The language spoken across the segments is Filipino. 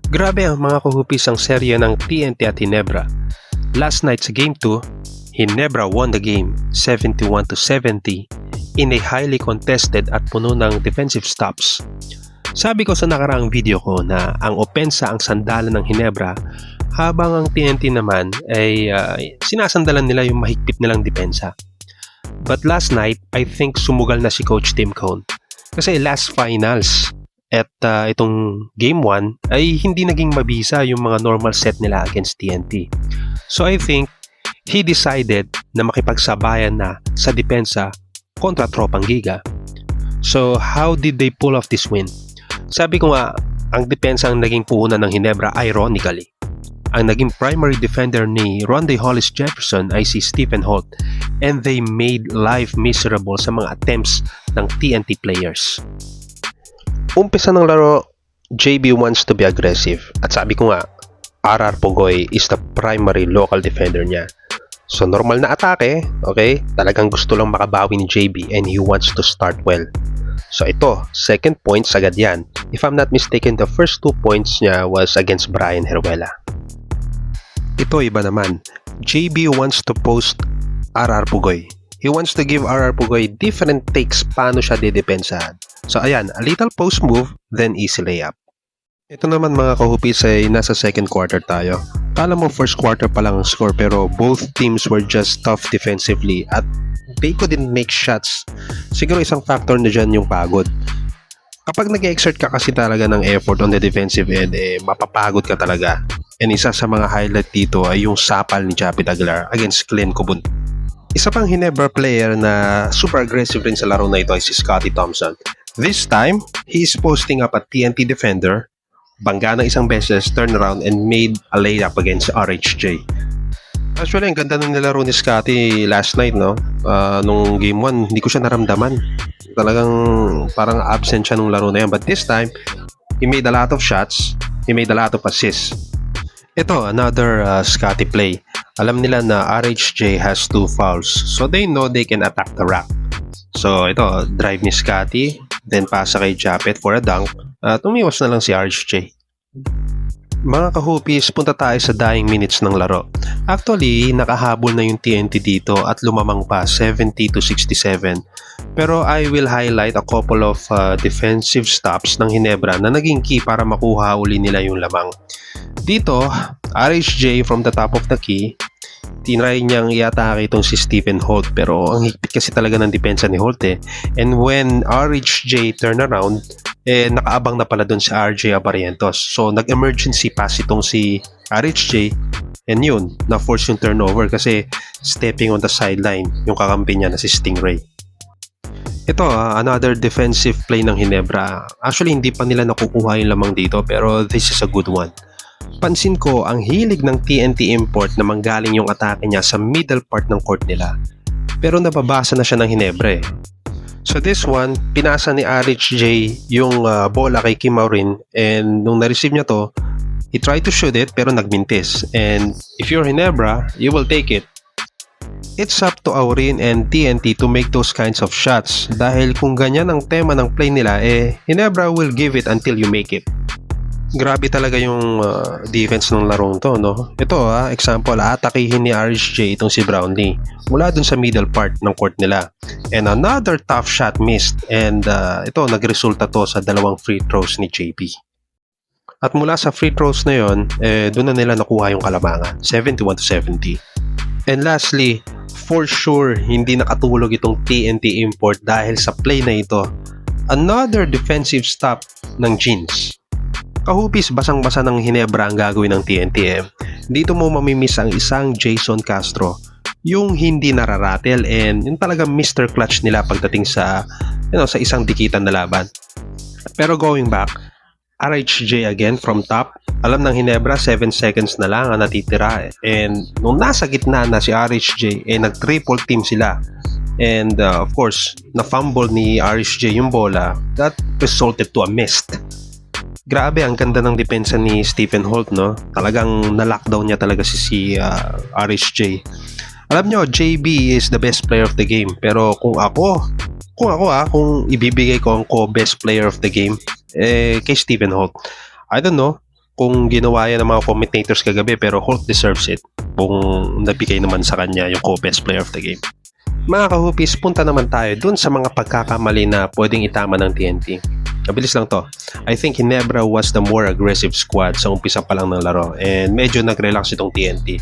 Grabe ang mga kuhupis ang serye ng TNT at Ginebra. Last night sa Game 2, Ginebra won the game 71-70 in a highly contested at puno ng defensive stops. Sabi ko sa nakaraang video ko na ang opensa ang sandalan ng Ginebra habang ang TNT naman ay sinasandalan nila yung mahigpit nilang depensa. But last night, I think sumugal na si Coach Tim Cone. Kasi last finals at itong Game 1 ay hindi naging mabisa yung mga normal set nila against TNT. So I think he decided na makipagsabayan na sa depensa kontra tropang Giga. So how did they pull off this win? Sabi ko nga, ang depensa ang naging puhunan ng Ginebra ironically. Ang naging primary defender ni Rondae Hollis Jefferson ay si Stephen Holt, and they made life miserable sa mga attempts ng TNT players. Umpisa ng laro, JB wants to be aggressive at sabi ko nga, RR Pugoy is the primary local defender niya. So normal na atake, okay? Talagang gusto lang makabawi ni JB and he wants to start well. So ito, second points agad yan. If I'm not mistaken, the first 2 points niya was against Brian Heruela. Ito iba naman. JB wants to post RR Pugoy. He wants to give RR Pugoy different takes paano siya didepensahan. So ayan, a little post move, then easy layup. Ito naman mga kahupis ay nasa second quarter tayo. Kala mo first quarter pa lang ang score pero both teams were just tough defensively at they couldn't make shots. Siguro isang factor na dyan yung pagod. Kapag nag-exert ka kasi talaga ng effort on the defensive end, mapapagod ka talaga. And isa sa mga highlight dito ay yung sapal ni Japit Aguilar against Glenn Cobun. Isa pang Ginebra player na super aggressive rin sa laro na ito ay si Scottie Thompson. This time, he is posting up a TNT defender, bangga ng isang beses, turn around and made a layup against RHJ. Actually, ang ganda ng nilaro ni Scottie last night, no? Nung game 1, hindi ko siya naramdaman. Talagang parang absent siya nung laro na yan. But this time, he made a lot of shots, he made a lot of assists. Ito, another Scottie play. Alam nila na RHJ has 2 fouls, so they know they can attack the rack. So ito, drive ni Scottie, then pasa kay Japet for a dunk, at umiwas na lang si RHJ. Mga kahupis, punta tayo sa dying minutes ng laro. Actually, nakahabol na yung TNT dito at lumamang pa 70-67. Pero I will highlight a couple of defensive stops ng Ginebra na naging key para makuha uli nila yung lamang. Dito, RHJ from the top of the key, tinry niyang i-atake itong si Stephen Holt pero ang higpit kasi talaga ng depensa ni Holt And when RHJ turn around, nakaabang na pala doon si RJ Abarientos. So nag-emergency pass itong si RHJ and yun, na-force yung turnover kasi stepping on the sideline yung kakampi niya na si Stingray. Ito, another defensive play ng Ginebra. Actually, hindi pa nila nakukuha yung lamang dito pero this is a good one. Pansin ko, ang hilig ng TNT import na manggaling yung atake niya sa middle part ng court nila. Pero nababasa na siya ng Ginebra So this one, pinasa ni RHJ yung bola kay Kim Maurin and nung na-receive niya to, he tried to shoot it pero nagmintis. And if you're Ginebra, you will take it. It's up to Aurin and TNT to make those kinds of shots dahil kung ganyan ang tema ng play nila, Ginebra will give it until you make it. Grabe talaga yung defense ng larong to, no? Ito, example, atakihin ni RHJ itong si Brownlee mula dun sa middle part ng court nila. And another tough shot missed. And ito, nagresulta to sa 2 free throws ni JP. At mula sa free throws na yon, doon na nila nakuha yung kalamangan, 71-70. And lastly, for sure, hindi nakatulog itong TNT import dahil sa play na ito. Another defensive stop ng Jeans. Kahupis, basang-basa ng Ginebra ang gagawin ng TNT. Dito mo mamimiss ang isang Jason Castro, yung hindi nararatel and yung talagang Mr. Clutch nila pagdating sa sa isang dikitan na laban. Pero going back, RHJ again from top. Alam ng Ginebra 7 seconds na lang ang natitira and nung nasa gitna na si RHJ nag-triple team sila. And of course, na-fumble ni RHJ yung bola that resulted to a missed. Grabe, ang ganda ng depensa ni Stephen Holt, no? Talagang na-lockdown niya talaga si RHJ. Alam nyo, JB is the best player of the game. Pero kung ibibigay ko ang best player of the game, kay Stephen Holt. I don't know. kung ginawa yan ng mga commentators kagabi, pero Hulk deserves it kung nabigay naman sa kanya yung co-best player of the game. Mga kahupis, punta naman tayo dun sa mga pagkakamali na pwedeng itama ng TNT. Mabilis lang to. I think Ginebra was the more aggressive squad sa umpisa pa lang ng laro and medyo nag-relax itong TNT.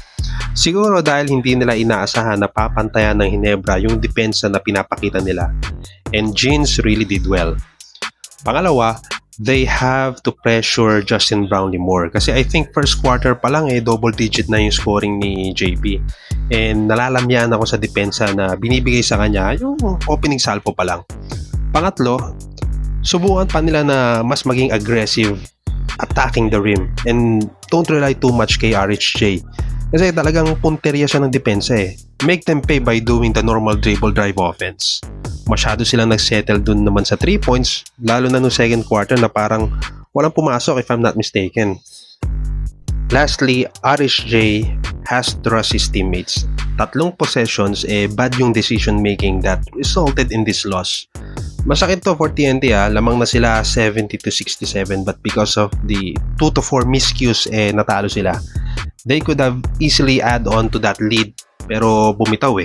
Siguro dahil hindi nila inaasahan na papantayan ng Ginebra yung depensa na pinapakita nila. And Jeans really did well. Pangalawa, they have to pressure Justin Brownlee more. Kasi I think first quarter pa lang double digit na yung scoring ni JB. And nalalamyan ako sa depensa na binibigay sa kanya yung opening salvo pa lang. Pangatlo, subukan pa nila na mas maging aggressive attacking the rim and don't rely too much kay RHJ. Kasi talagang punteriya siya ng depensa Make them pay by doing the normal dribble drive offense. Masyado silang nagsettle dun naman sa 3 points, lalo na no second quarter na parang walang pumasok if I'm not mistaken. Lastly, RSJ has to trust his teammates. 3 possessions, bad yung decision making that resulted in this loss. Masakit to for TNT lamang na sila 70-67 but because of the 2 to 4 miscues natalo sila. They could have easily add on to that lead pero bumitaw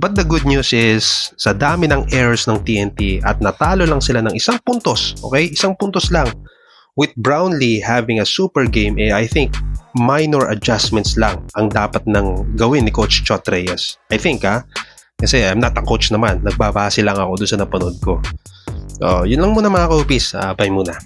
But the good news is, sa dami ng errors ng TNT at natalo lang sila ng 1 puntos, okay? 1 puntos lang. With Brownlee having a super game, I think minor adjustments lang ang dapat nang gawin ni Coach Chot Reyes. I think kasi I'm not a coach naman, nagbabase lang ako doon sa napanood ko. Yun lang muna mga kaupis, bye muna.